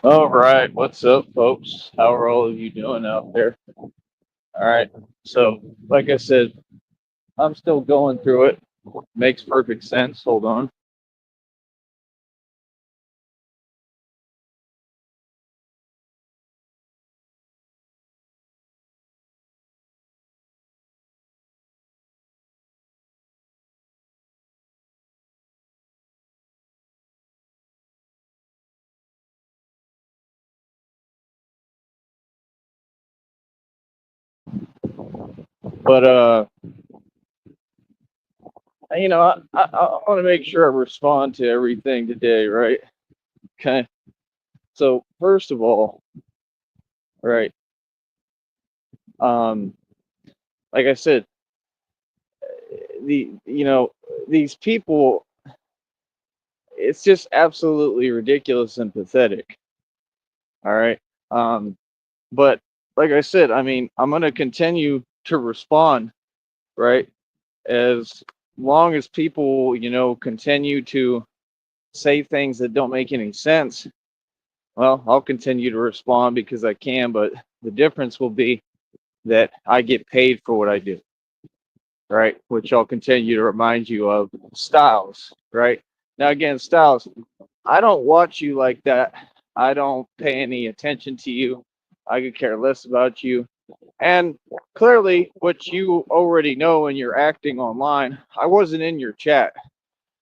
All right, what's up, folks? How are all of you doing out there? All right, so like I said, I'm still going through it. Makes perfect sense. Hold on. But I want to make sure I respond to everything today, right? Okay. So first of all, right, um, like I said, these people, it's just absolutely ridiculous and pathetic. All right. Um, but like I said, I mean, I'm gonna continue to respond, right? As long as people, continue to say things that don't make any sense, well, I'll continue to respond because I can, but the difference will be that I get paid for what I do, right? Which I'll continue to remind you of Styles, right? Now, again, Styles, I don't watch you like that. I don't pay any attention to you. I could care less about you. And clearly, what you already know when you're acting online, I wasn't in your chat.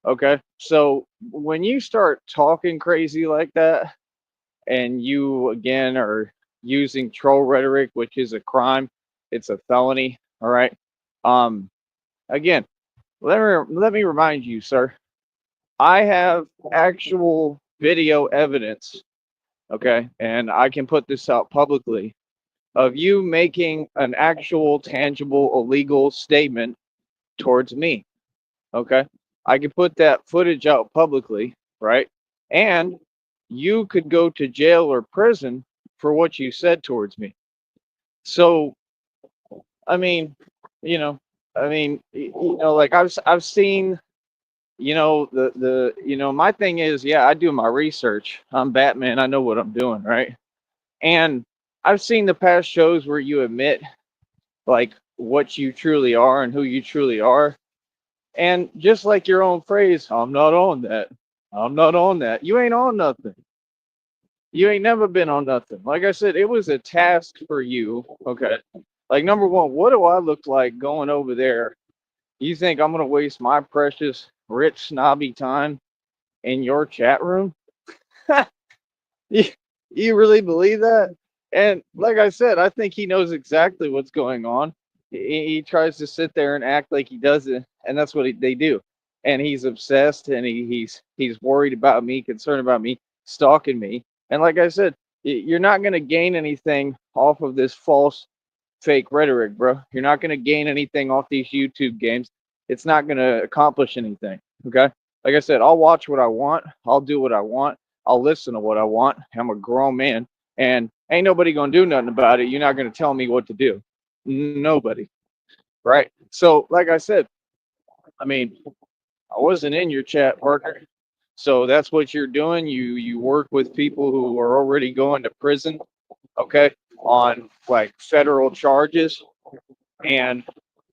Okay. So when you start talking crazy like that, and you again are using troll rhetoric, which is a crime, it's a felony. All right. Um, again, let me remind you, sir, I have actual video evidence. Okay. And I can put this out publicly of you making an actual, tangible, illegal statement towards me. Okay. I could put that footage out publicly, right? And you could go to jail or prison for what you said towards me. So, I mean, you know, like I've seen, my thing is, yeah, I do my research. I'm Batman. I know what I'm doing, right? And I've seen the past shows where you admit like what you truly are and who you truly are. And just like your own phrase, I'm not on that. I'm not on that. You ain't on nothing. You ain't never been on nothing. Like I said, it was a task for you. Okay. Like, number one, what do I look like going over there? You think I'm going to waste my precious, rich, snobby time in your chat room? you, you really believe that? And like I said, I think he knows exactly what's going on. He tries to sit there and act like he doesn't, and that's what they do. And he's obsessed, and he's worried about me, concerned about me, stalking me. And like I said, you're not going to gain anything off of this false, fake rhetoric, bro. You're not going to gain anything off these YouTube games. It's not going to accomplish anything. Okay. Like I said, I'll watch what I want. I'll do what I want. I'll listen to what I want. I'm a grown man, and ain't nobody gonna do nothing about it. You're not gonna tell me what to do. Nobody, right? So, like I said, I mean, I wasn't in your chat, Parker. So that's what you're doing. You work with people who are already going to prison, okay, on like federal charges, and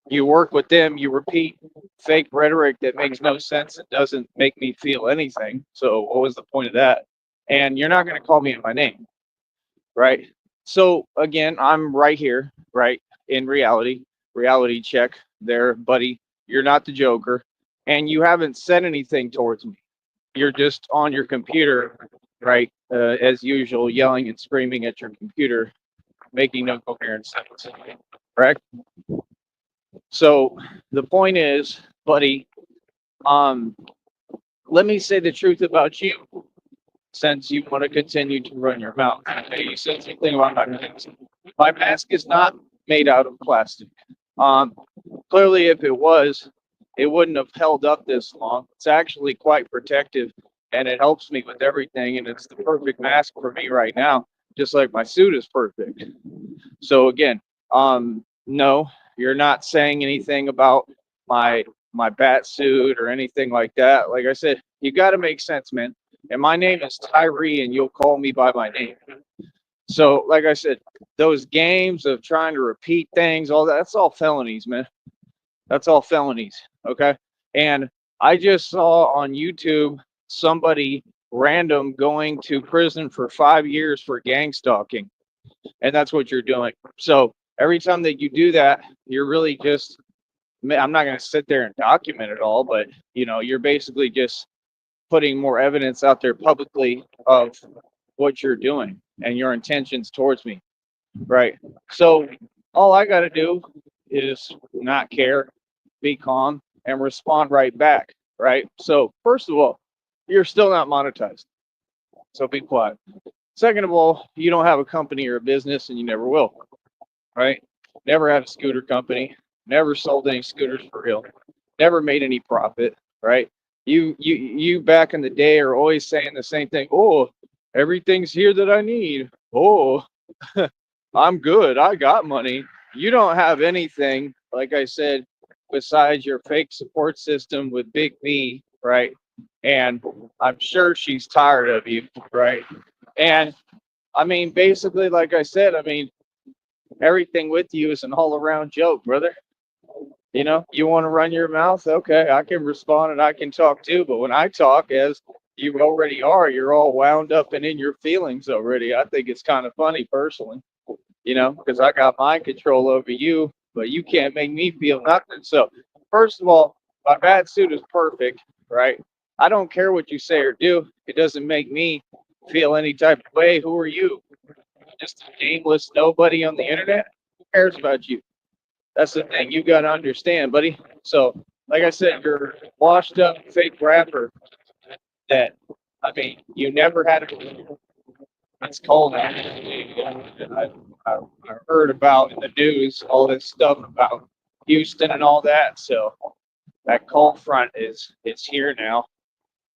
you work with them. You repeat fake rhetoric that makes no sense. It doesn't make me feel anything. So what was the point of that? And you're not going to call me in my name, right? So again, I'm right here, right? In reality check there, buddy. You're not the Joker, and you haven't said anything towards me. You're just on your computer, right? As usual, yelling and screaming at your computer, making no coherent sense. Correct? So the point is, buddy, um, let me say the truth about you, since you want to continue to run your mouth. Okay, you said something about my mask. My mask is not made out of plastic. Um, Clearly, if it was, it wouldn't have held up this long. It's actually quite protective, and it helps me with everything. And it's the perfect mask for me right now, just like my suit is perfect. So again, no, you're not saying anything about my bat suit or anything like that. Like I said, you got to make sense, man. And my name is Tyree, and you'll call me by my name. So, like I said, those games of trying to repeat things, all that, that's all felonies, man. That's all felonies. Okay. And I just saw on YouTube somebody random going to prison for 5 years for gang stalking. And that's what you're doing. So every time that you do that, you're really just, I'm not going to sit there and document it all, but you're basically just putting more evidence out there publicly of what you're doing and your intentions towards me. Right. So all I got to do is not care, be calm, and respond right back. Right. So, first of all, you're still not monetized. So be quiet. Second of all, you don't have a company or a business and you never will. Right. Never had a scooter company, never sold any scooters for real, never made any profit. Right. You back in the day are always saying the same thing. Oh, everything's here that I need. Oh, I'm good. I got money. You don't have anything, like I said, besides your fake support system with Big B, right? And I'm sure she's tired of you, right? And I mean, basically, like I said, I mean, everything with you is an all around joke, brother. You want to run your mouth? Okay, I can respond and I can talk too. But when I talk, as you already are, you're all wound up and in your feelings already. I think it's kind of funny personally, because I got mind control over you, but you can't make me feel nothing. So, first of all, my bad suit is perfect, right? I don't care what you say or do. It doesn't make me feel any type of way. Who are you? Just a nameless nobody on the internet? Who cares about you? That's the thing you got to understand, buddy. So, like I said, you're a washed up fake rapper that, I mean, you never had a. It's cold out. I heard about in the news all this stuff about Houston and all that. So that cold front is it's here now.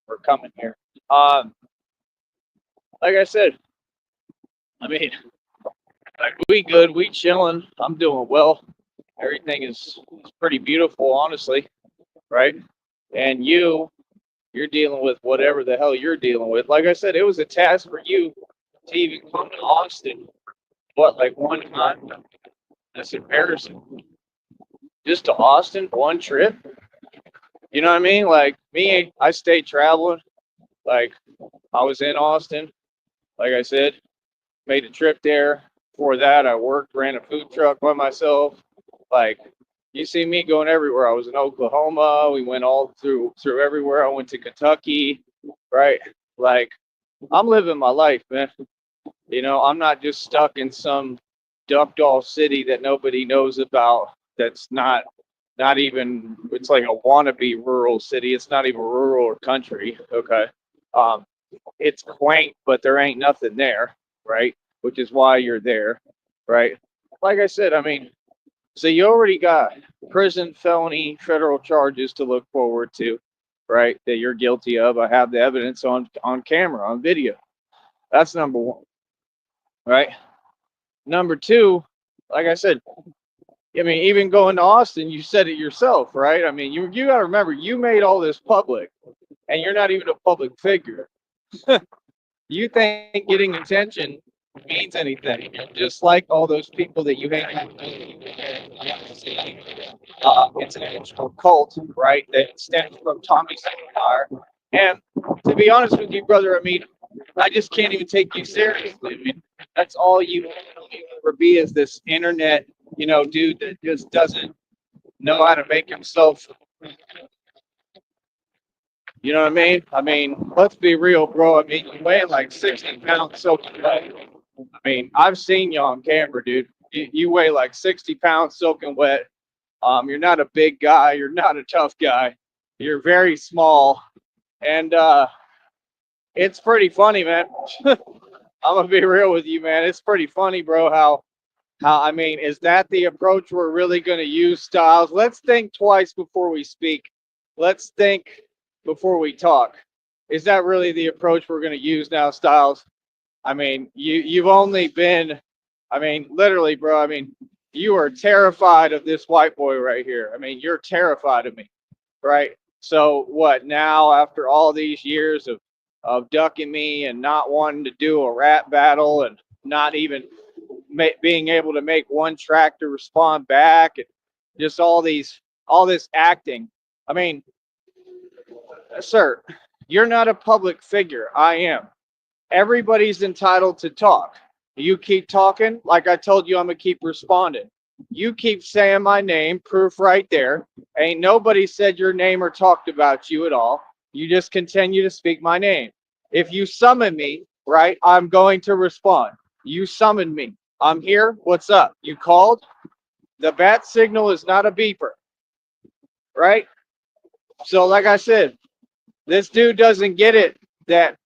We're coming here. Um, like I said, I mean, like we good, we chilling. I'm doing well. Everything is pretty beautiful, honestly, right? And you're dealing with whatever the hell you're dealing with. Like I said, it was a task for you to even come to Austin. What, like one time? That's embarrassing. Just to Austin, one trip. You know what I mean? Like me, I stayed traveling. Like I was in Austin, like I said, made a trip there. Before that, I worked, ran a food truck by myself. Like you see me going everywhere. I was in Oklahoma. We went all through everywhere. I went to Kentucky, right? Like I'm living my life, man. I'm not just stuck in some ducked off city that nobody knows about. That's not even, it's like a wannabe rural city. It's not even rural or country. Okay. Um, it's quaint, but there ain't nothing there, right? Which is why you're there, right? Like I said, I mean, so you already got prison, felony, federal charges to look forward to, right? That you're guilty of. I have the evidence on camera, on video. That's number one, right? Number two, like I said, I mean, even going to Austin, you said it yourself, right? I mean, you got to remember, you made all this public, and you're not even a public figure. You think getting attention means anything? Just like all those people that you hang out with. It's an actual cult, right? That stems from Tommy Sotomayor. And to be honest with you, brother, I mean, I just can't even take you seriously. I mean, that's all you ever be is this internet, dude that just doesn't know how to make himself. You know what I mean? I mean, let's be real, bro. I mean, you weigh like 60 pounds soaking wet. I mean, I've seen you on camera, dude. You weigh like 60 pounds soaking wet. You're not a big guy. You're not a tough guy. You're very small. And it's pretty funny, man. I'm gonna be real with you, man. It's pretty funny, bro, how I mean, is that the approach we're really going to use, Styles? Let's think twice before we speak. Let's think before we talk. Is that really the approach we're going to use now, Styles? I mean, you've only been, I mean, literally, bro. I mean, you are terrified of this white boy right here. I mean, you're terrified of me, right? So what now? After all these years of of ducking me and not wanting to do a rap battle and not even being able to make one track to respond back, and just all this acting. I mean, sir, you're not a public figure. I am. Everybody's entitled to talk. You keep talking, like I told you, I'm gonna keep responding. You keep saying my name, proof right there. Ain't nobody said your name or talked about you at all. You just continue to speak my name. If you summon me, right, I'm going to respond. You summoned me. I'm here. What's up? You called? The bat signal is not a beeper, right? So, like I said, this dude doesn't get it that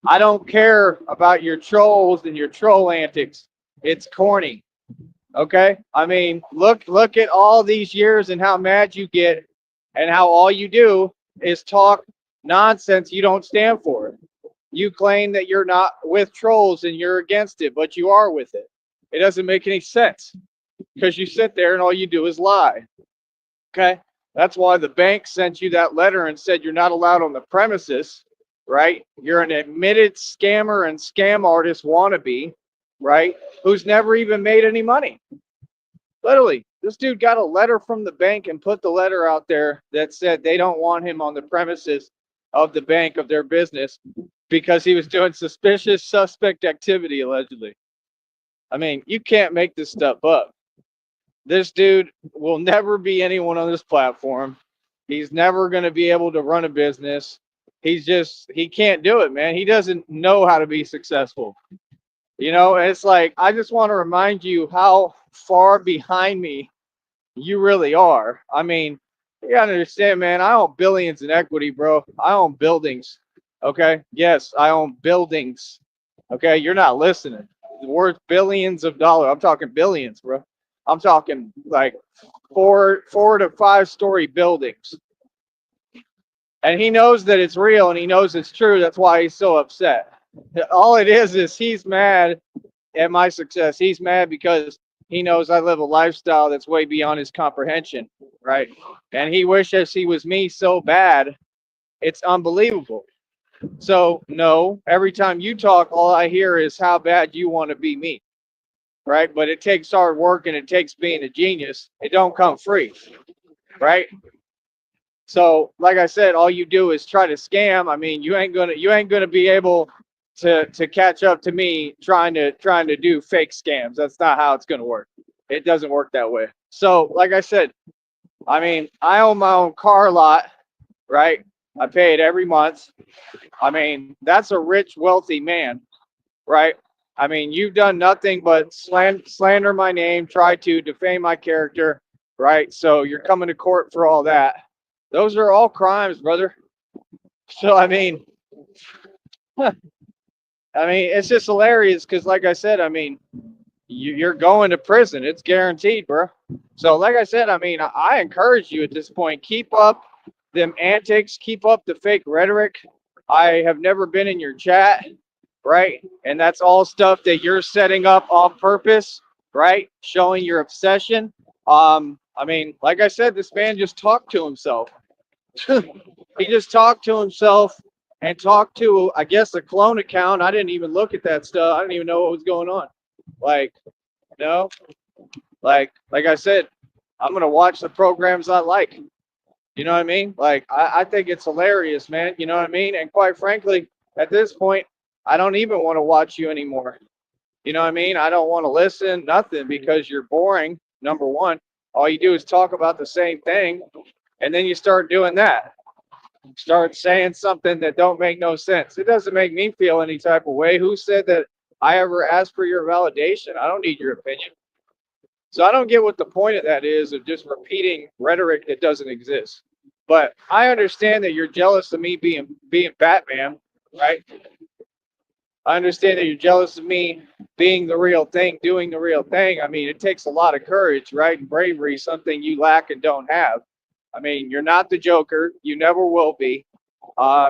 I don't care about your trolls and your troll antics. It's corny. Okay? I mean, look at all these years and how mad you get and how all you do is talk nonsense you don't stand for. You claim that you're not with trolls and you're against it, but you are with it. It doesn't make any sense because you sit there and all you do is lie. Okay? That's why the bank sent you that letter and said you're not allowed on the premises, right? You're an admitted scammer and scam artist wannabe, right? Who's never even made any money. Literally, this dude got a letter from the bank and put the letter out there that said they don't want him on the premises of the bank of their business because he was doing suspicious suspect activity, allegedly. I mean, you can't make this stuff up. This dude will never be anyone on this platform. He's never going to be able to run a business. He can't do it, man. He doesn't know how to be successful. You know, it's like, I just want to remind you how far behind me you really are. I mean, you gotta understand, man, I own billions in equity, bro. I own buildings. Okay. Yes, I own buildings. Okay. You're not listening. Worth billions of dollars. I'm talking billions, bro. I'm talking like four to 5 story buildings. And he knows that it's real and he knows it's true. That's why he's so upset. All it is he's mad at my success. He's mad because he knows I live a lifestyle that's way beyond his comprehension, right? And he wishes he was me so bad. It's unbelievable. So, no, every time you talk, all I hear is how bad you want to be me, right? But it takes hard work and it takes being a genius. It don't come free, right? So, like I said, all you do is try to scam. I mean, you ain't gonna be able to catch up to me trying to do fake scams. That's not how it's gonna work. It doesn't work that way. So, like I said, I mean, I own my own car lot, right? I pay it every month. I mean, that's a rich, wealthy man, right? I mean, you've done nothing but slander my name, try to defame my character, right? So you're coming to court for all that. Those are all crimes, brother. So I mean, it's just hilarious because, like I said, I mean, you're going to prison. It's guaranteed, bro. So, like I said, I mean, I encourage you at this point, keep up them antics, keep up the fake rhetoric. I have never been in your chat, right? And that's all stuff that you're setting up on purpose, right? Showing your obsession. I mean, like I said, this man just talked to himself. He just talked to himself and talked to, I guess, a clone account. I didn't even look at that stuff. I didn't even know what was going on. Like, no, like I said, I'm gonna watch the programs I like. You know what I mean? Like, I think it's hilarious, man. You know what I mean? And quite frankly, at this point, I don't even want to watch you anymore. You know what I mean? I don't want to listen, nothing, because you're boring. Number one, all you do is talk about the same thing, and then you start doing that. Start saying something that don't make no sense. It doesn't make me feel any type of way. Who said that I ever asked for your validation? I don't need your opinion. So I don't get what the point of that is, of just repeating rhetoric that doesn't exist. But I understand that you're jealous of me being Batman, right? I understand that you're jealous of me being the real thing, doing the real thing. I mean, it takes a lot of courage, right? And bravery, something you lack and don't have. I mean, you're not the Joker. You never will be.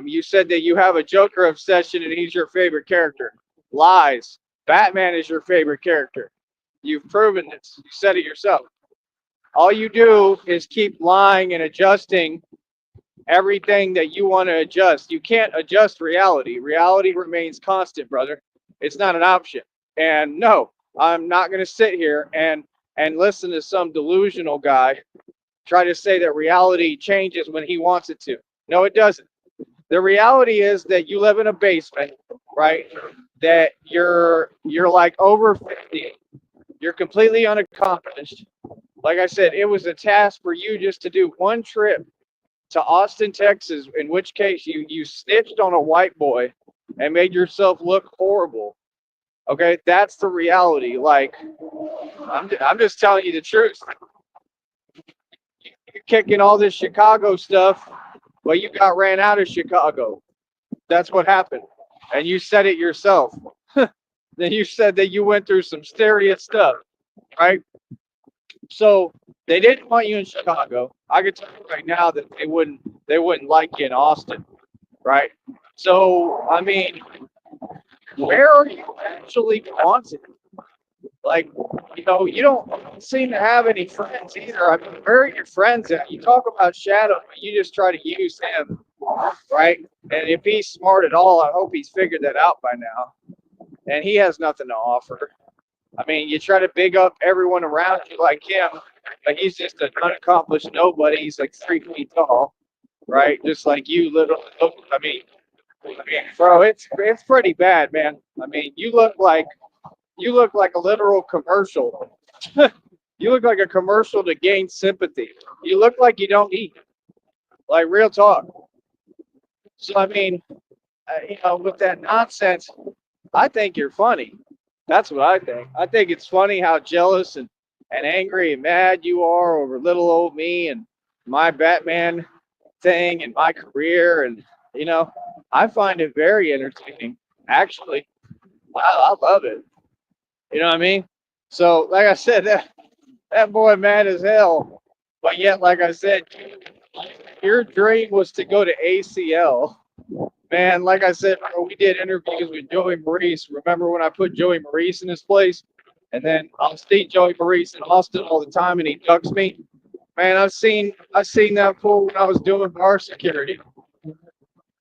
You said that you have a Joker obsession and he's your favorite character. Lies. Batman is your favorite character. You've proven this. You said it yourself. All you do is keep lying and adjusting everything that you want to adjust. You can't adjust reality. Reality remains constant, brother. It's not an option. And no, I'm not going to sit here and listen to some delusional guy try to say that reality changes when he wants it to. No, it doesn't. The reality is that you live in a basement, right? That you're like over 50. You're completely unaccomplished. Like I said, it was a task for you just to do one trip to Austin, Texas, in which case you snitched on a white boy and made yourself look horrible. Okay, that's the reality. Like I'm just telling you the truth. You're kicking all this Chicago stuff, well, you got ran out of Chicago. That's what happened, and you said it yourself. Then you said that you went through some serious stuff, right? So they didn't want you in Chicago. I can tell you right now that they wouldn't like you in Austin, right? So I mean, where are you actually wanted? Like, you don't seem to have any friends either. I mean, where are your friends at? You talk about Shadow, but you just try to use him, right? And if he's smart at all, I hope he's figured that out by now. And he has nothing to offer. I mean, you try to big up everyone around you like him, but he's just an unaccomplished nobody. He's like 3 feet tall, right? Just like you, little. I mean, bro, it's pretty bad, man. I mean, you look like a literal commercial. You look like a commercial to gain sympathy. You look like you don't eat. Like real talk. So I mean, with that nonsense, I think you're funny. That's what I think. I think it's funny how jealous and angry and mad you are over little old me and my Batman thing and my career. And, you know, I find it very entertaining. Actually, I love it. You know what I mean? So, like I said, that boy mad as hell. But yet, like I said, your dream was to go to ACL. Man, like I said, bro, we did interviews with Joey Maurice. Remember when I put Joey Maurice in his place? And then I'll see Joey Maurice in Austin all the time and he ducks me. Man, I seen that fool when I was doing bar security.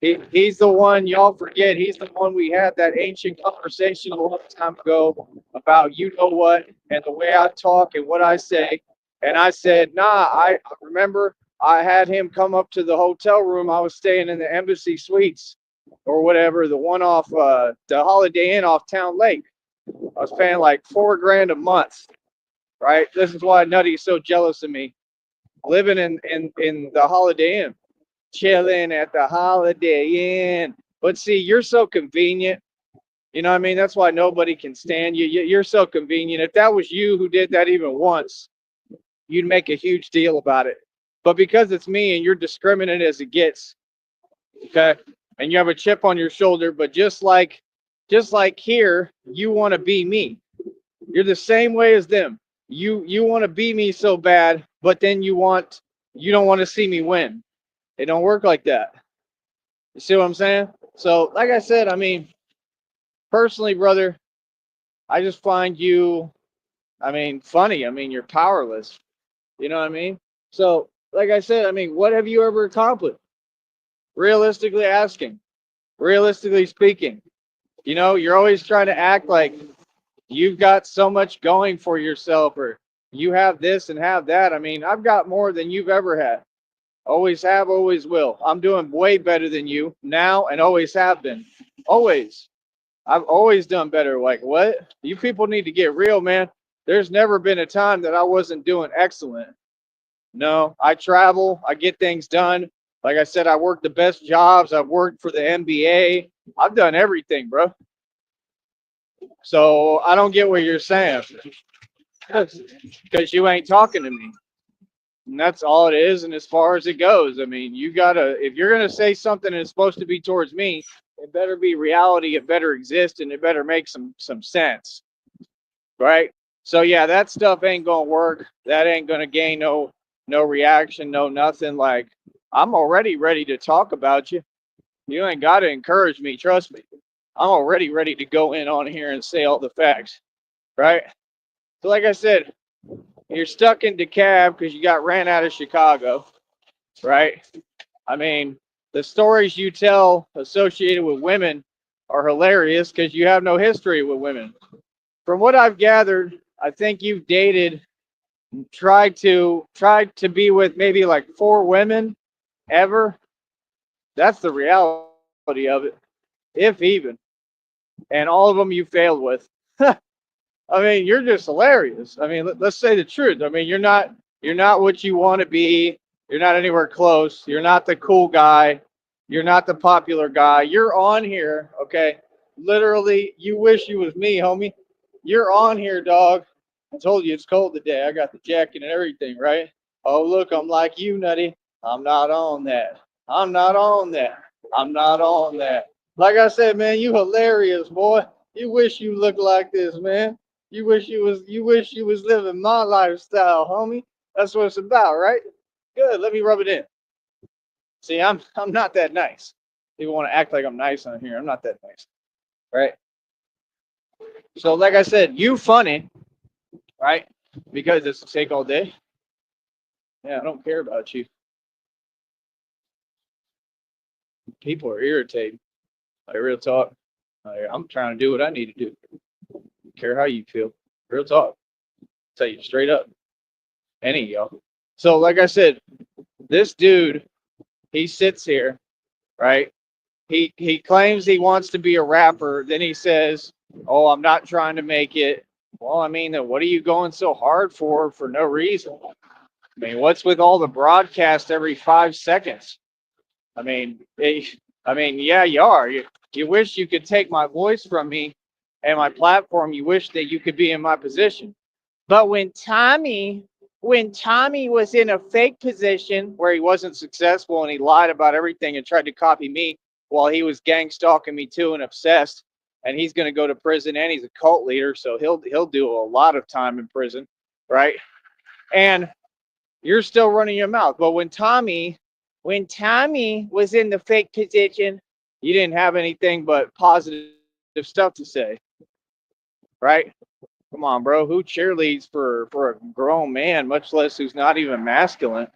He's the one y'all forget. He's the one we had that ancient conversation a long time ago about you know what and the way I talk and what I say. And I said, nah, I remember I had him come up to the hotel room. I was staying in the Embassy Suites or whatever, the one off the Holiday Inn off Town Lake. I was paying like $4 grand a month, right? This is why Nutty's so jealous of me. Living in the Holiday Inn, chilling at the Holiday Inn. But see, you're so convenient. You know what I mean? That's why nobody can stand you. You're so convenient. If that was you who did that even once, you'd make a huge deal about it. But because it's me and you're discriminate as it gets, okay, and you have a chip on your shoulder, but just like here, you want to be me. You're the same way as them. You want to be me so bad, but then you don't want to see me win. It don't work like that. You see what I'm saying? So, like I said, I mean, personally, brother, I just find you, I mean, funny. I mean, you're powerless. You know what I mean? So, like I said, I mean, what have you ever accomplished? Realistically asking, realistically speaking, you're always trying to act like you've got so much going for yourself or you have this and have that. I mean, I've got more than you've ever had. Always have, always will. I'm doing way better than you now and always have been. Always. I've always done better. Like, what? You people need to get real, man. There's never been a time that I wasn't doing excellent. No, I travel, I get things done. Like I said, I work the best jobs. I've worked for the NBA. I've done everything, bro. So I don't get what you're saying because you ain't talking to me. And that's all it is. And as far as it goes, I mean, if you're going to say something and it's supposed to be towards me, it better be reality. It better exist and it better make some sense. Right. So yeah, that stuff ain't going to work. That ain't going to gain no reaction, no nothing. Like, I'm already ready to talk about you. You ain't got to encourage me. Trust me. I'm already ready to go in on here and say all the facts. Right. So like I said, you're stuck in DeKalb because you got ran out of Chicago, right? I mean, the stories you tell associated with women are hilarious because you have no history with women. From what I've gathered, I think you've dated, tried to be with maybe like 4 women ever. That's the reality of it, if even. And all of them you failed with. I mean, you're just hilarious. I mean, let's say the truth. I mean, you're not what you want to be. You're not anywhere close. You're not the cool guy. You're not the popular guy. You're on here, okay? Literally, you wish you was me, homie. You're on here, dog. I told you it's cold today. I got the jacket and everything, right? Oh, look, I'm like you, nutty. I'm not on that. I'm not on that. I'm not on that. Like I said, man, you hilarious, boy. You wish you looked like this, man. You wish you was living my lifestyle, homie. That's what it's about, right? Good. Let me rub it in. See, I'm not that nice. People want to act like I'm nice on here. I'm not that nice, right? So, like I said, you funny, right? Because it's a steak all day. Yeah, I don't care about you. People are irritating. Like real talk. Like, I'm trying to do what I need to do. Don't care how you feel. Real talk. Tell you straight up. Any of y'all. So, like I said, this dude, he sits here, right? He claims he wants to be a rapper. Then he says, "Oh, I'm not trying to make it." Well, I mean, then what are you going so hard for no reason? I mean, what's with all the broadcast every 5 seconds? I mean, yeah, you are. You wish you could take my voice from me and my platform. You wish that you could be in my position. But when Tommy was in a fake position where he wasn't successful and he lied about everything and tried to copy me while he was gang stalking me too and obsessed, and he's going to go to prison and he's a cult leader, so he'll do a lot of time in prison, right? And you're still running your mouth. But when Tommy was in the fake position, you didn't have anything but positive stuff to say, right? Come on, bro. Who cheerleads for a grown man, much less who's not even masculine?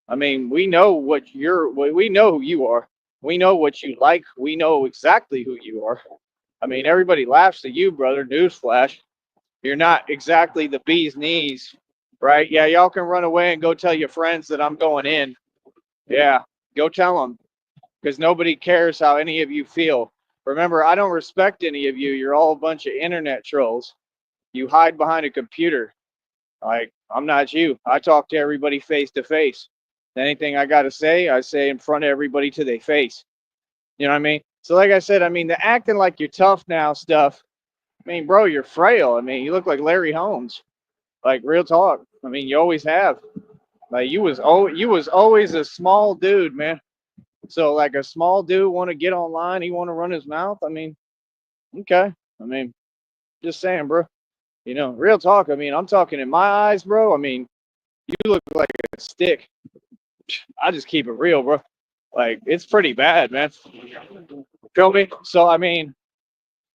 I mean, we know who you are. We know what you like. We know exactly who you are. I mean, everybody laughs at you, brother. Newsflash. You're not exactly the bee's knees, right? Yeah, y'all can run away and go tell your friends that I'm going in. Yeah, go tell them because nobody cares how any of you feel. Remember, I don't respect any of you. You're all a bunch of internet trolls. You hide behind a computer. Like, I'm not you. I talk to everybody face to face. Anything I got to say, I say in front of everybody to their face. You know what I mean? So, like I said, I mean, the acting like you're tough now stuff. I mean, bro, you're frail. I mean, you look like Larry Holmes. Like, real talk. I mean, you always have. Like, you was always a small dude, man. So, like, a small dude want to get online, he want to run his mouth. I mean, okay. I mean, just saying, bro. Real talk. I mean, I'm talking in my eyes, bro. I mean, you look like a stick. I just keep it real, bro. Like, it's pretty bad, man. Feel me? So, I mean,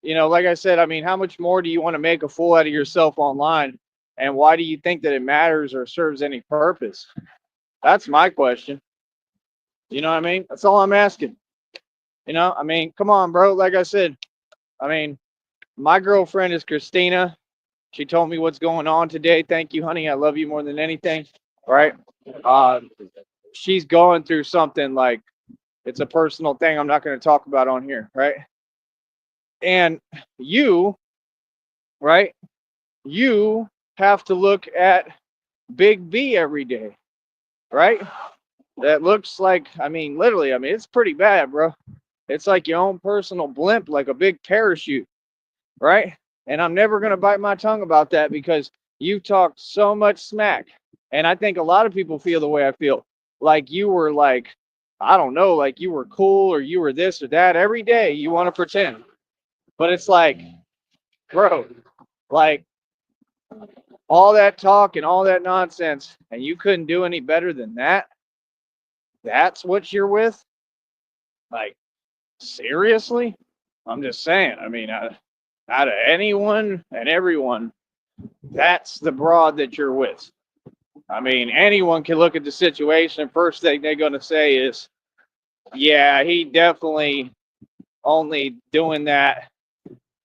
like I said, I mean, how much more do you want to make a fool out of yourself online? And why do you think that it matters or serves any purpose? That's my question. You know what I mean? That's all I'm asking. I mean, come on, bro. Like I said, I mean, my girlfriend is Christina. She told me what's going on today. Thank you, honey. I love you more than anything. Right? Uh, she's going through something like it's a personal thing I'm not going to talk about on here. Right? And you, right? You have to look at Big B every day. Right? That looks like, I mean, literally, I mean, it's pretty bad, bro. It's like your own personal blimp, like a big parachute, right? And I'm never going to bite my tongue about that because you talked so much smack. And I think a lot of people feel the way I feel. Like you were like, I don't know, like you were cool or you were this or that. Every day you want to pretend. But it's like, bro, like all that talk and all that nonsense, and you couldn't do any better than that. That's what you're with? Like, seriously? I'm just saying. I mean, out of anyone and everyone, that's the broad that you're with. I mean, anyone can look at the situation. First thing they're going to say is, Yeah, he definitely only doing that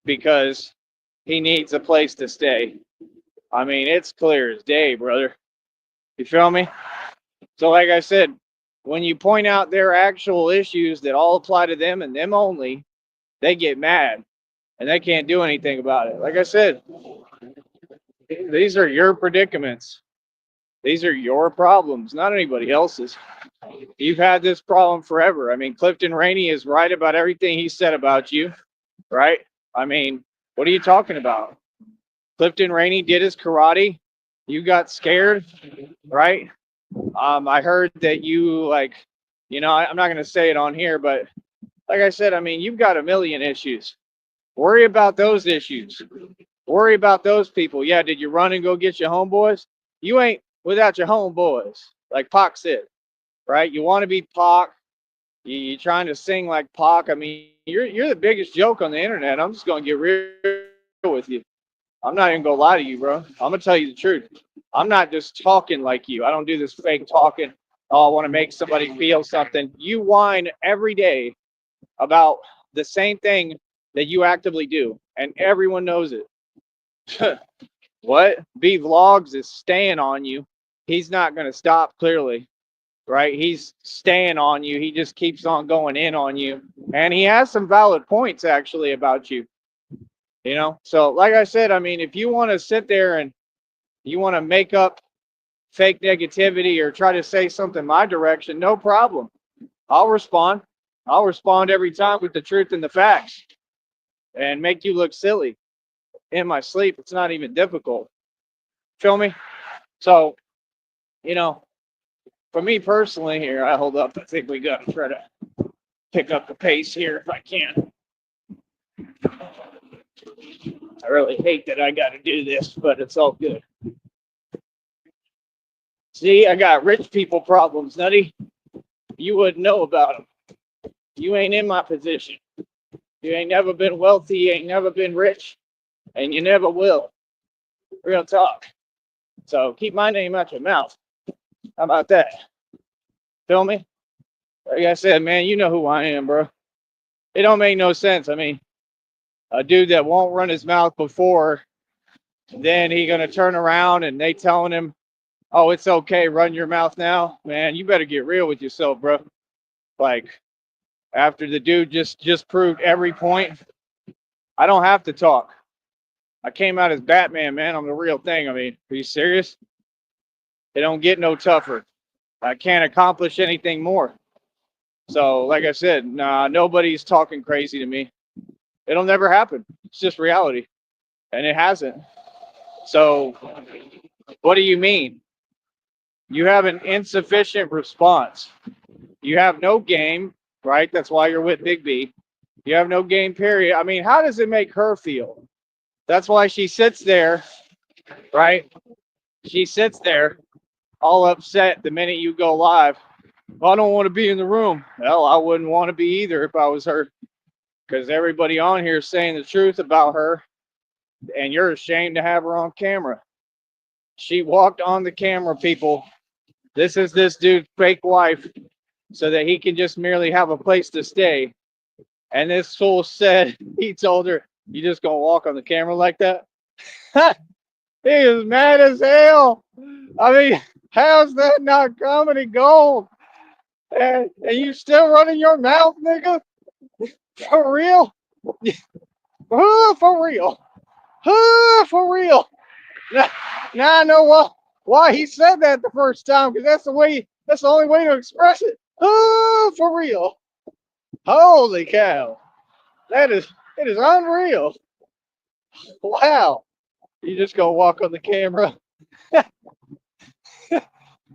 because he needs a place to stay. I mean, it's clear as day, brother. You feel me? So, like I said, when you point out their actual issues that all apply to them and them only, they get mad and they can't do anything about it. Like I said, these are your predicaments. These are your problems, not anybody else's. You've had this problem forever. I mean, Clifton Rainey is right about everything he said about you, right? I mean, what are you talking about? Clifton Rainey did his karate. You got scared, right? I heard that you like, I'm not gonna say it on here, but like I said, I mean, you've got a million issues. Worry about those issues. Worry about those people. Yeah, did you run and go get your homeboys? You ain't without your homeboys, like Pac said, right? You want to be Pac. You're trying to sing like Pac. I mean, you're the biggest joke on the internet. I'm just gonna get real with you. I'm not even gonna lie to you, bro. I'm gonna tell you the truth. I'm not just talking like you. I don't do this fake talking. Oh, I want to make somebody feel something. You whine every day about the same thing that you actively do, and everyone knows it. What? B Vlogs is staying on you. He's not gonna stop. Clearly, right? He's staying on you. He just keeps on going in on you, and he has some valid points actually about you. So like I said, I mean, if you want to sit there and you want to make up fake negativity or try to say something my direction, no problem. I'll respond. I'll respond every time with the truth and the facts and make you look silly in my sleep. It's not even difficult. Feel me? So, you know, for me personally here, I hold up. I think we got to try to pick up the pace here if I can. I really hate that I got to do this, but it's all good. See, I got rich people problems, Nutty. You wouldn't know about them. You ain't in my position. You ain't never been wealthy, you ain't never been rich, and you never will. Real talk. So keep my name out your mouth. How about that? Feel me? Like I said, man, you know who I am, bro. It don't make no sense. I mean, a dude that won't run his mouth before, then he gonna turn around and they telling him, "Oh, it's okay, run your mouth now." Man, you better get real with yourself, bro. Like after the dude just proved every point, I don't have to talk. I came out as Batman, man. I'm the real thing. I mean, are you serious? It don't get no tougher. I can't accomplish anything more. So, like I said, nah, nobody's talking crazy to me. It'll never happen. It's just reality, and it hasn't. So, what do you mean? You have an insufficient response. You have no game, right? That's why you're with Big B. You have no game, period. I mean, how does it make her feel? That's why she sits there, right? She sits there all upset the minute you go live. Well, I don't want to be in the room. Well, I wouldn't want to be either if I was her, because everybody on here is saying the truth about her, and you're ashamed to have her on camera. She walked on the camera, people. This is this dude's fake wife so that he can just merely have a place to stay. And this fool said, he told her, "You just gonna walk on the camera like that?" He is mad as hell. I mean, how's that not comedy gold? And you still running your mouth, nigga? For real? For real? For real? Now, now I know why he said that the first time, because that's the only way to express it. For real. Holy cow. It is unreal. Wow. You just gonna walk on the camera.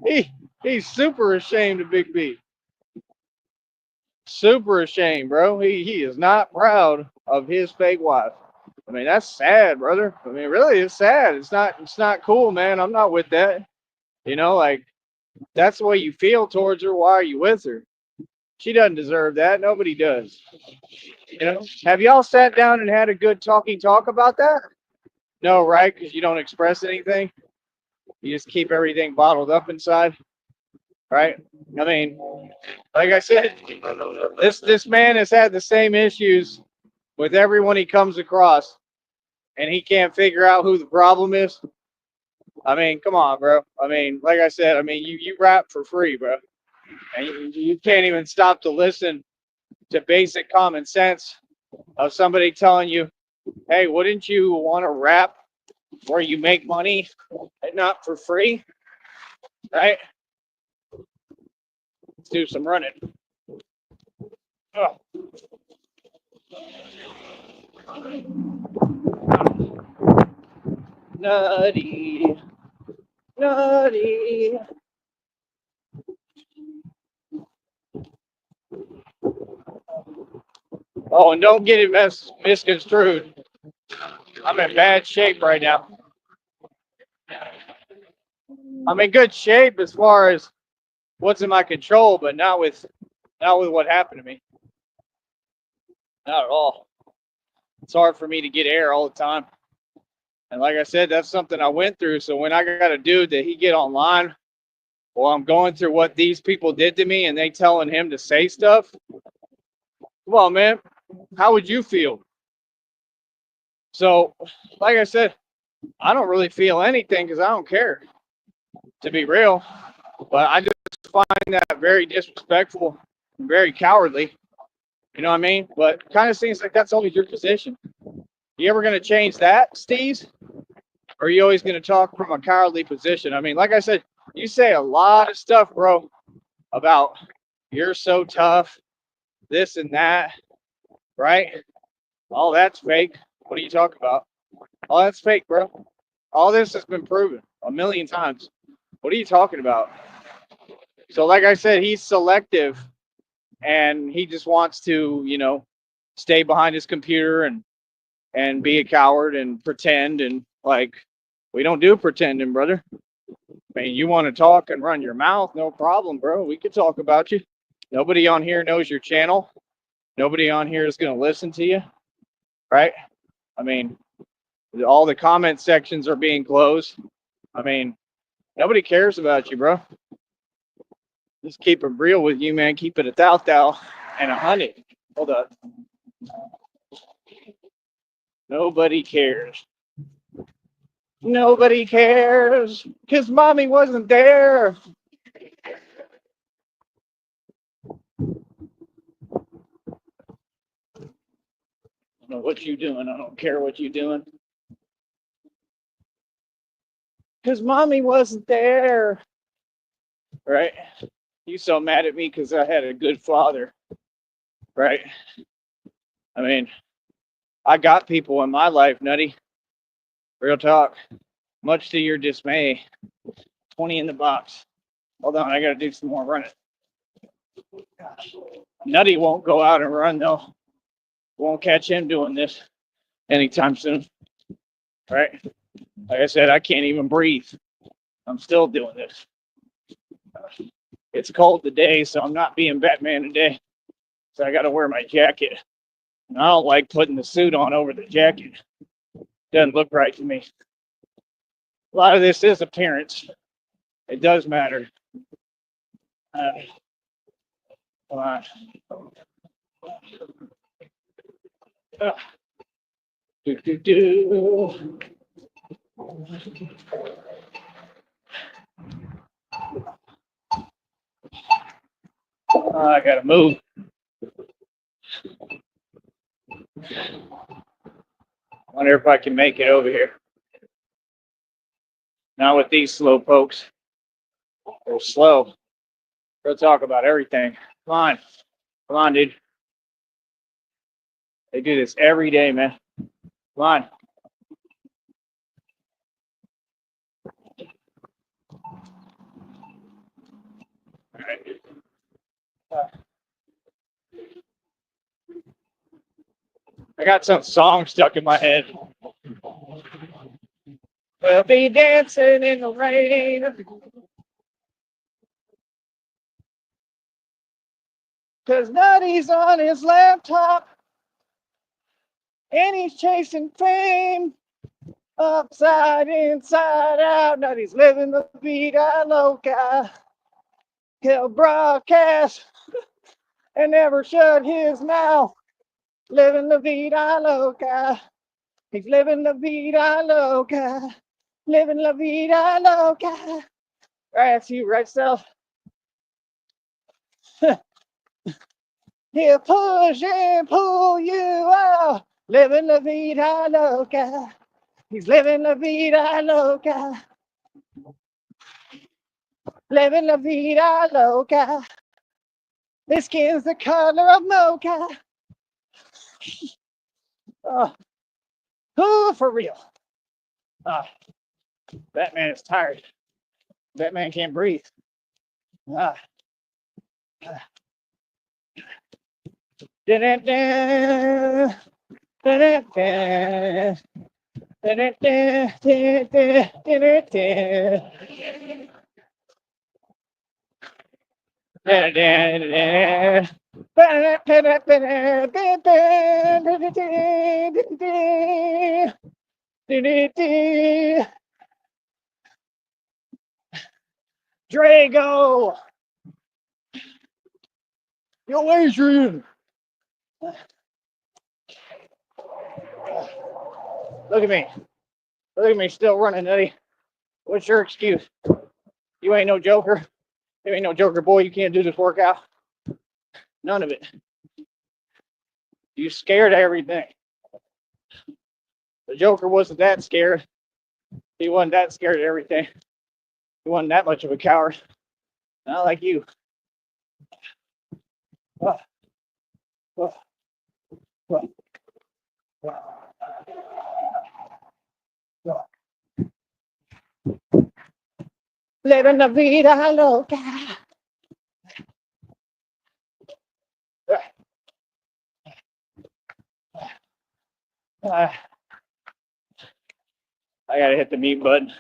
he he's super ashamed of Big B. Super ashamed, bro. He is not proud of his fake wife. I mean, that's sad, brother. I mean, really, it's sad. It's not cool, man. I'm not with that. Like that's the way you feel towards her. Why are you with her? She doesn't deserve that. Nobody does. Have y'all sat down and had a good talking talk about that? No, right? Because you don't express anything. You just keep everything bottled up inside. right? I mean, like I said, this man has had the same issues with everyone he comes across, and he can't figure out who the problem is. I mean, come on, bro. I mean, like I said, I mean, you rap for free, bro, and you can't even stop to listen to basic common sense of somebody telling you, hey, wouldn't you want to rap where you make money and not for free, right? Let's do some running. Oh. Nutty, nutty. Oh, and don't get it misconstrued. I'm in bad shape right now. I'm in good shape as far as what's in my control, but not with what happened to me. Not at all. It's hard for me to get air all the time. And like I said, that's something I went through. So when I got a dude that he get online, well, I'm going through what these people did to me and they telling him to say stuff. Come on, man. How would you feel? So, like I said, I don't really feel anything because I don't care, to be real. But I just find that very disrespectful and very cowardly. You know what I mean? But kind of seems like that's always your position. You ever going to change that, Steve? Or are you always going to talk from a cowardly position? I mean, like I said, you say a lot of stuff, bro, about you're so tough, this and that, right? All that's fake. What are you talking about? All that's fake, bro. All this has been proven a million times. What are you talking about? So, like I said, he's selective and he just wants to, stay behind his computer and be a coward and pretend and like we don't do pretending, brother. I mean, you want to talk and run your mouth, no problem, bro. We could talk about you. Nobody on here knows your channel. Nobody on here is going to listen to you, right? I mean, all the comment sections are being closed. I mean, nobody cares about you, bro. Just keep it real with you, man. Keep it a thou and 100. Hold up. Nobody cares. Nobody cares because mommy wasn't there. I don't know what you doing. I don't care what you doing. Because mommy wasn't there. Right? You so mad at me because I had a good father. Right? I mean, I got people in my life, Nutty. Real talk. Much to your dismay. 20 in the box. Hold on, I gotta do some more running. Gosh. Nutty won't go out and run though. Won't catch him doing this anytime soon. Right? Like I said, I can't even breathe. I'm still doing this. It's cold today, so I'm not being Batman today. So I gotta wear my jacket. And I don't like putting the suit on over the jacket. Doesn't look right to me. A lot of this is appearance. It does matter. Come on. Do, do, do. I gotta move. Wonder if I can make it over here. Not with these slow pokes. They're slow. They'll talk about everything. Come on. Come on, dude. They do this every day, man. Come on. All right. I got some song stuck in my head. We'll be dancing in the rain. Cause Nutty's on his laptop and he's chasing fame. Upside, inside out. Nutty's living the vida loca. He'll broadcast and never shut his mouth. Living la vida loca. He's living la vida loca. Living la vida loca. Right, that's you, right, self? He'll push and pull you out. Living la vida loca. He's living la vida loca. Living la vida loca. His skin's the color of mocha. For real. Batman is tired. Batman can't breathe. Ah. Da-da-da. Da-da-da. Da-da-da. Da-da-da. Da-da-da. Drago! Yo, Adrian! Look at me. Look at me still running, Eddie. What's your excuse? You ain't no joker. You ain't no joker, boy. You can't do this workout. None of it. You scared of everything. The Joker wasn't that scared. He wasn't that scared of everything. He wasn't that much of a coward. Not like you. Uh, uh, uh, Living la vida loca. I gotta hit the mute button.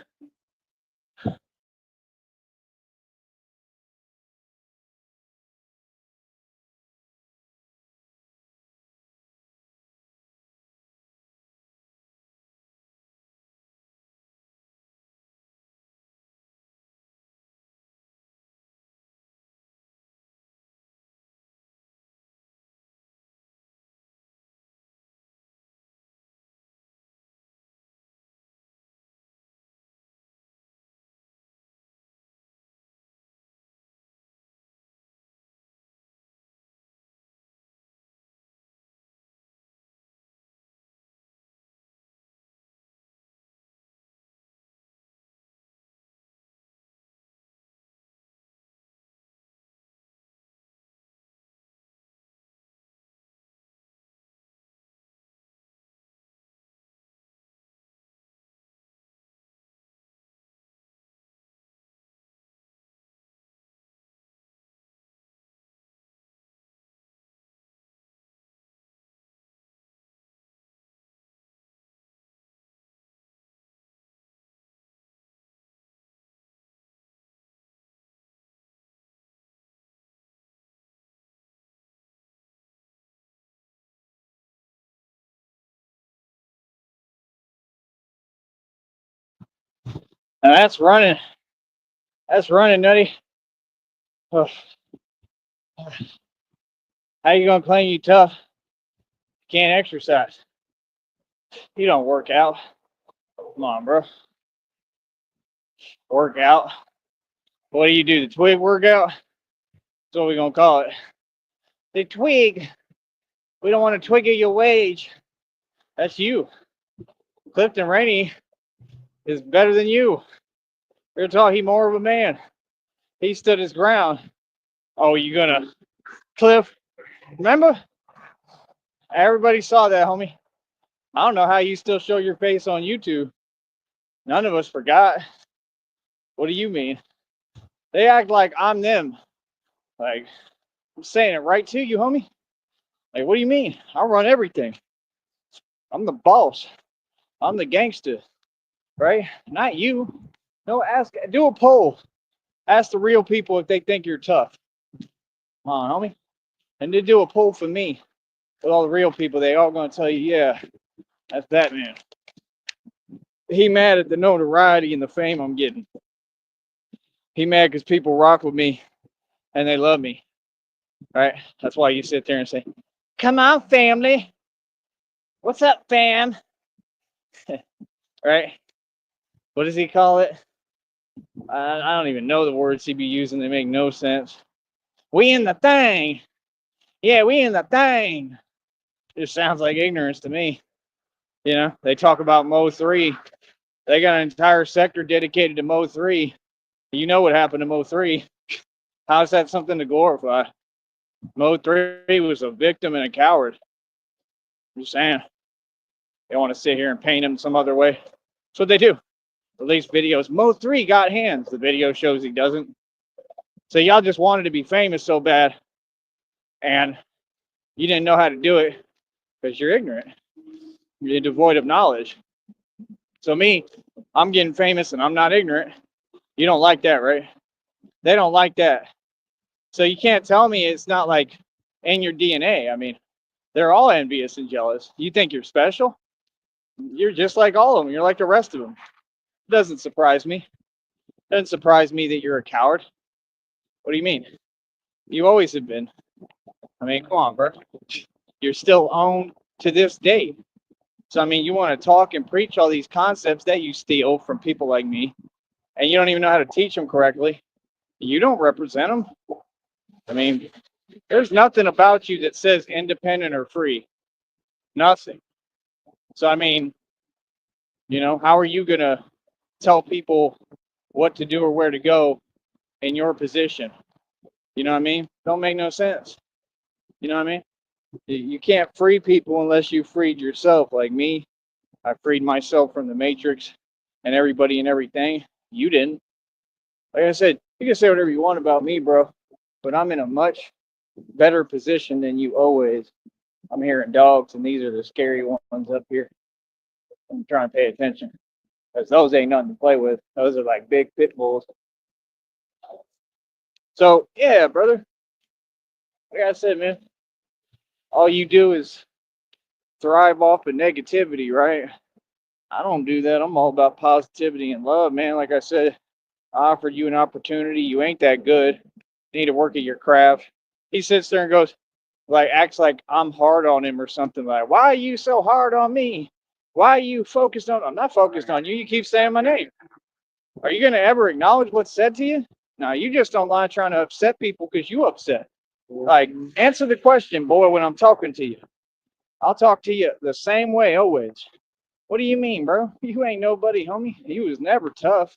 Now that's running. That's running, Nutty. Oh. How you gonna claim you tough? You can't exercise. You don't work out. Come on, bro. Work out. What do you do? The twig workout? That's what we're gonna call it. The twig. We don't want to twig at your wage. That's you. Clifton Rainey is better than you. Real talk, he more of a man. He stood his ground. Oh, you gonna Cliff? Remember? Everybody saw that, homie. I don't know how you still show your face on YouTube. None of us forgot. What do you mean? They act like I'm them. Like, I'm saying it right to you, homie. Like, what do you mean? I run everything. I'm the boss. I'm the gangster, right? Not you. No, do a poll. Ask the real people if they think you're tough. Come on, homie. And then do a poll for me with all the real people. They all gonna tell you, yeah, that's Batman. He mad at the notoriety and the fame I'm getting. He mad because people rock with me and they love me, right? That's why you sit there and say, "Come on, family. What's up, fam?" Right? What does he call it? I don't even know the words he be using. They make no sense. We in the thing. Yeah, we in the thing. It just sounds like ignorance to me. You know, they talk about Mo 3. They got an entire sector dedicated to Mo 3. You know what happened to Mo 3. How's that something to glorify? Mo 3 was a victim and a coward. I'm just saying. They want to sit here and paint him some other way. That's what they do. Release videos. Mo 3 got hands. The video shows he doesn't. So y'all just wanted to be famous so bad, and you didn't know how to do it because you're ignorant. You're devoid of knowledge. So me, I'm getting famous and I'm not ignorant. You don't like that, right? They don't like that. So you can't tell me it's not like in your DNA. I mean, they're all envious and jealous. You think you're special? You're just like all of them. You're like the rest of them. It doesn't surprise me. It doesn't surprise me that you're a coward. What do you mean? You always have been. I mean, come on, bro. You're still owned to this day. So, I mean, you want to talk and preach all these concepts that you steal from people like me, and you don't even know how to teach them correctly. You don't represent them. I mean, there's nothing about you that says independent or free. Nothing. So, I mean, you know, how are you going to tell people what to do or where to go in your position? You know what I mean? Don't make no sense. You know what I mean? You can't free people unless you freed yourself. Like me, I freed myself from the matrix and everybody and everything. You didn't. Like I said, you can say whatever you want about me, bro, but I'm in a much better position than you always. I'm hearing dogs, and these are the scary ones up here. I'm trying to pay attention because those ain't nothing to play with. Those are like big pit bulls. So, yeah, brother, like I said, man, all you do is thrive off of negativity, right? I don't do that. I'm all about positivity and love, man. Like I said, I offered you an opportunity. You ain't that good. You need to work at your craft. He sits there and goes, like, acts like I'm hard on him or something. Like, why are you so hard on me? Why are you focused on? I'm not focused on you. You keep saying my name. Are you going to ever acknowledge what's said to you? No, you just don't like trying to upset people because you upset. Like, answer the question, boy, when I'm talking to you. I'll talk to you the same way always. What do you mean, bro? You ain't nobody, homie. You was never tough.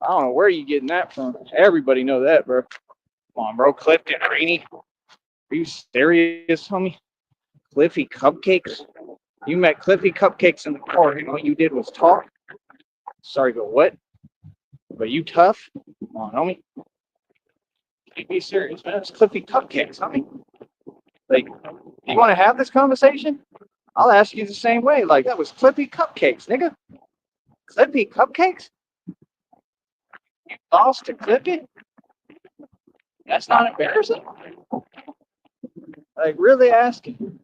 I don't know where you getting that from. Everybody know that, bro. Come on, bro. Clifton Greeny. Are you serious, homie? Cliffy Cupcakes? You met Cliffy Cupcakes in the car, and all you did was talk? Sorry, but what? But you tough? Come on, homie. Can't be serious, man. It's Cliffy Cupcakes, homie. Like, you want to have this conversation? I'll ask you the same way. Like, that was Cliffy Cupcakes, nigga. Cliffy Cupcakes? You lost to Cliffy? That's not embarrassing? Like, really asking?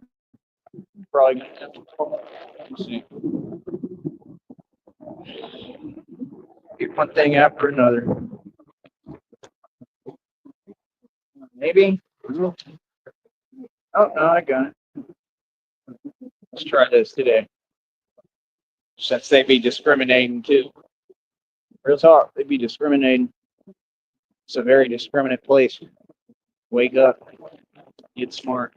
Probably gonna have to call. Let's see. Get one thing after another. Maybe. Oh no, I got it. Let's try this today. Since they be discriminating too. Real talk, they be discriminating. It's a very discriminate place. Wake up, get smart.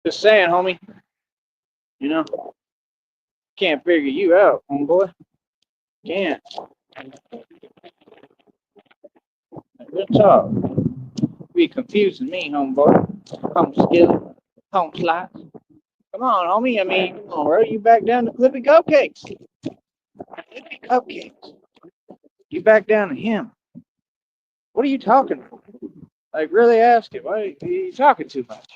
Just saying, homie. You know, can't figure you out, homeboy. Can't. Real talk. Be confusing me, homeboy. Home skill, home slice. Come on, homie. I mean, come on, bro. You back down to Clippy Cupcakes. Clippy Cupcakes. You back down to him. What are you talking for? Like, really ask him. Why are you talking too much?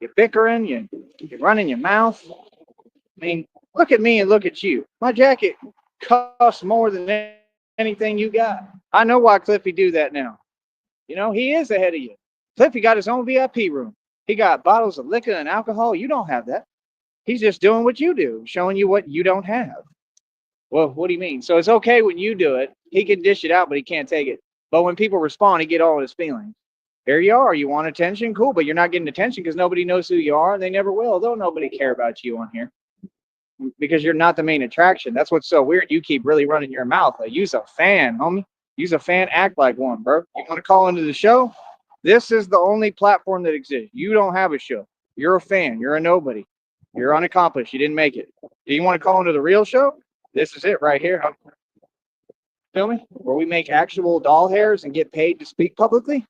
You're bickering. You're running your mouth. I mean, look at me and look at you. My jacket costs more than anything you got. I know why Cliffy do that now. You know, he is ahead of you. Cliffy got his own VIP room. He got bottles of liquor and alcohol. You don't have that. He's just doing what you do, showing you what you don't have. Well, what do you mean? So it's okay when you do it. He can dish it out, but he can't take it. But when people respond, he get all his feelings. Here you are. You want attention? Cool, but you're not getting attention because nobody knows who you are, and they never will. They'll nobody care about you on here because you're not the main attraction. That's what's so weird. You keep really running your mouth. Like, you's a fan, homie. You's a fan. Act like one, bro. You want to call into the show? This is the only platform that exists. You don't have a show. You're a fan. You're a nobody. You're unaccomplished. You didn't make it. Do you want to call into the real show? This is it right here. Feel me? Where we make actual doll hairs and get paid to speak publicly?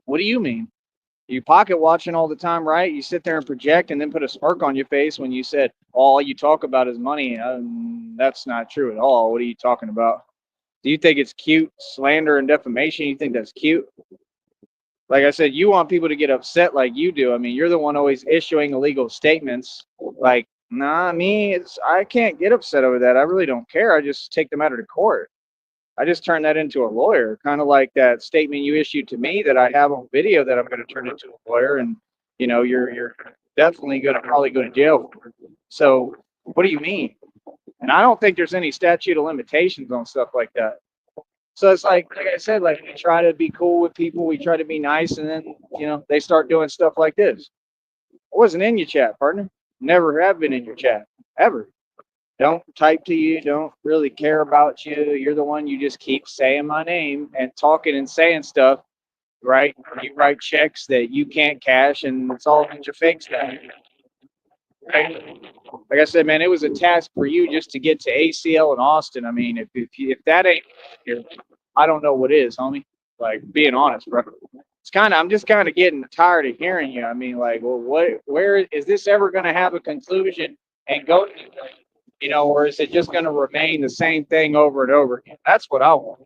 What do you mean? You pocket watching all the time, right? You sit there and project and then put a smirk on your face when you said all you talk about is money. That's not true at all. What are you talking about? Do you think it's cute? Slander and defamation? You think that's cute? Like I said, you want people to get upset like you do. I mean, you're the one always issuing illegal statements. Like, nah, I can't get upset over that. I really don't care. I just take the matter to court. I just turn that into a lawyer, kind of like that statement you issued to me that I have on video that I'm going to turn into a lawyer, and you're definitely going to probably go to jail for it. So what do you mean? And I don't think there's any statute of limitations on stuff like that. So it's like I said, like we try to be cool with people, we try to be nice, and then they start doing stuff like this. I wasn't in your chat, partner. Never have been in your chat ever. Don't type to you, don't really care about you. You're the one, you just keep saying my name and talking and saying stuff, right? You write checks that you can't cash, and it's all a bunch of fake stuff. Right? Like I said, man, it was a task for you just to get to ACL in Austin. I mean, if that ain't here, I don't know what is, homie. Like, being honest, bro. I'm just kind of getting tired of hearing you. I mean, like, well, where is this ever going to have a conclusion and go? Or is it just going to remain the same thing over and over again? That's what I want.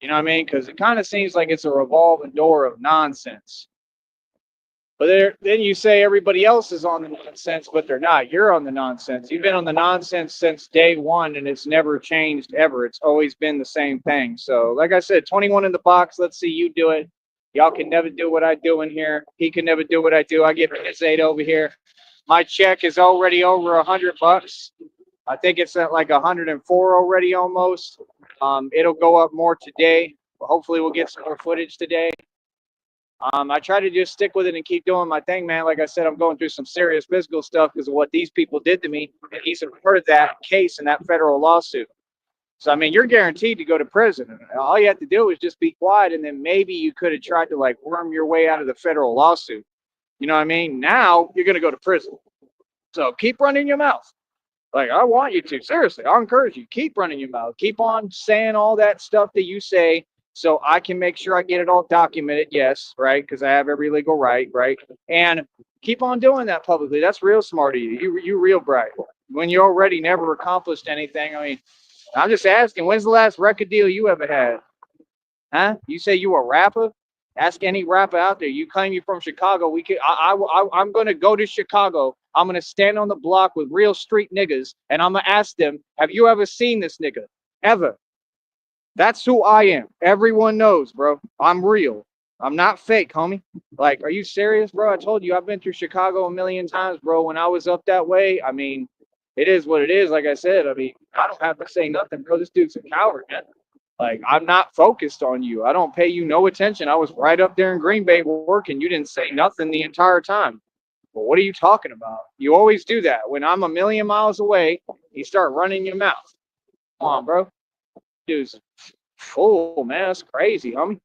You know what I mean? Because it kind of seems like it's a revolving door of nonsense. But then you say everybody else is on the nonsense, but they're not. You're on the nonsense. You've been on the nonsense since day one, and it's never changed ever. It's always been the same thing. So, like I said, 21 in the box. Let's see you do it. Y'all can never do what I do in here. He can never do what I do. I get his 8 over here. My check is already over $100. I think it's at like 104 already almost. It'll go up more today. Hopefully we'll get some more footage today. I try to just stick with it and keep doing my thing, man. Like I said, I'm going through some serious physical stuff because of what these people did to me. And he's a part of that case and that federal lawsuit. So, I mean, you're guaranteed to go to prison. All you have to do is just be quiet, and then maybe you could have tried to like worm your way out of the federal lawsuit. You know what I mean? Now you're going to go to prison. So keep running your mouth. Like, I want you to. Seriously, I'll encourage you. Keep running your mouth. Keep on saying all that stuff that you say so I can make sure I get it all documented. Yes, right? Because I have every legal right, right? And keep on doing that publicly. That's real smart of you. You real bright. When you already never accomplished anything. I mean, I'm just asking, when's the last record deal you ever had? Huh? You say you a rapper? Ask any rapper out there. You claim you're from Chicago. I'm going to go to Chicago. I'm going to stand on the block with real street niggas, and I'm going to ask them, have you ever seen this nigga? Ever. That's who I am. Everyone knows, bro. I'm real. I'm not fake, homie. Like, are you serious, bro? I told you I've been through Chicago a million times, bro. When I was up that way, I mean, it is what it is. Like I said, I mean, I don't have to say nothing, bro. This dude's a coward, man. Like, I'm not focused on you. I don't pay you no attention. I was right up there in Green Bay working. You didn't say nothing the entire time. Well, what are you talking about? You always do that. When I'm a million miles away, you start running your mouth. Come on, bro. Dude's full, man. That's crazy, homie.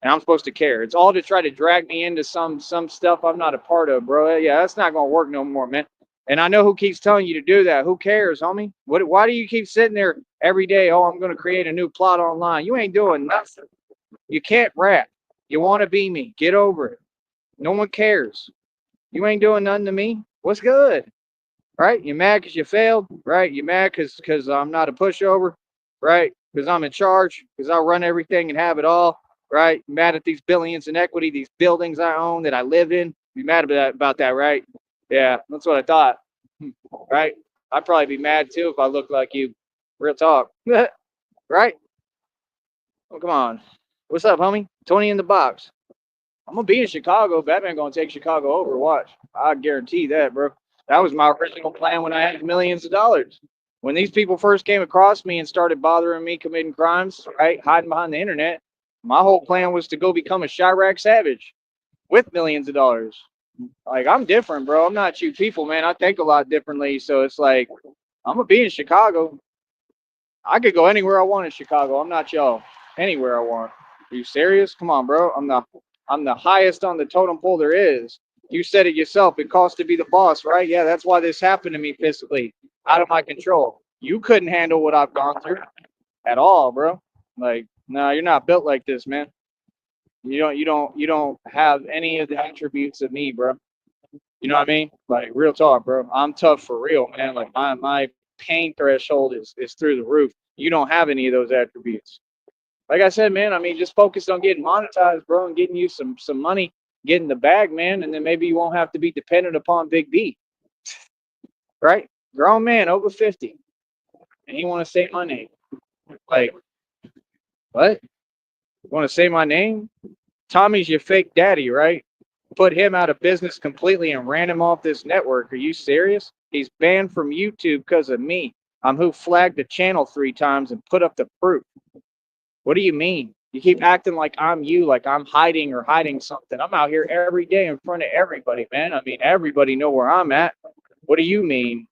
And I'm supposed to care. It's all to try to drag me into some stuff I'm not a part of, bro. Yeah, that's not going to work no more, man. And I know who keeps telling you to do that. Who cares, homie? Why do you keep sitting there every day? Oh, I'm going to create a new plot online. You ain't doing nothing. You can't rap. You want to be me. Get over it. No one cares. You ain't doing nothing to me. What's good? Right? You mad because you failed? Right? You mad because I'm not a pushover? Right? Because I'm in charge? Because I run everything and have it all? Right? You mad at these billions in equity, these buildings I own that I live in? You mad about that, right? Yeah, that's what I thought. Right? I'd probably be mad too if I looked like you. Real talk. Right? Oh, come on. What's up, homie? 20 in the box. I'm going to be in Chicago. Batman going to take Chicago over. Watch. I guarantee that, bro. That was my original plan when I had millions of dollars. When these people first came across me and started bothering me committing crimes, right, hiding behind the internet, my whole plan was to go become a Chirac Savage with millions of dollars. Like, I'm different, bro. I'm not you people, man. I think a lot differently. So it's like, I'm gonna be in Chicago. I could go anywhere I want in Chicago. I'm not y'all. Anywhere I want. Are you serious? Come on, bro. I'm the highest on the totem pole there is. You said it yourself. It costs to be the boss, right? Yeah, that's why this happened to me physically, out of my control. You couldn't handle what I've gone through at all, bro. Like, no, you're not built like this, man. You don't have any of the attributes of me, bro. You know what I mean? Like, real talk, bro. I'm tough for real, man. Like, my pain threshold is through the roof. You don't have any of those attributes. Like I said, man, I mean, just focus on getting monetized, bro, and getting you some money, getting the bag, man, and then maybe you won't have to be dependent upon Big B, right? Grown man over 50, and you want to say my name. Like, what? You want to say my name? Tommy's your fake daddy, right? Put him out of business completely and ran him off this network. Are you serious? He's banned from YouTube because of me. I'm who flagged the channel 3 times and put up the proof. What do you mean? You keep acting like I'm you, like I'm hiding something. I'm out here every day in front of everybody, man. I mean, everybody know where I'm at. What do you mean?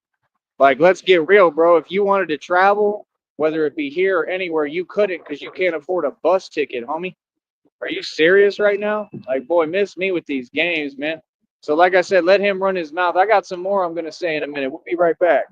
Like, let's get real, bro. If you wanted to travel, whether it be here or anywhere, you couldn't because you can't afford a bus ticket, homie. Are you serious right now? Like, boy, miss me with these games, man. So, like I said, let him run his mouth. I got some more I'm going to say in a minute. We'll be right back.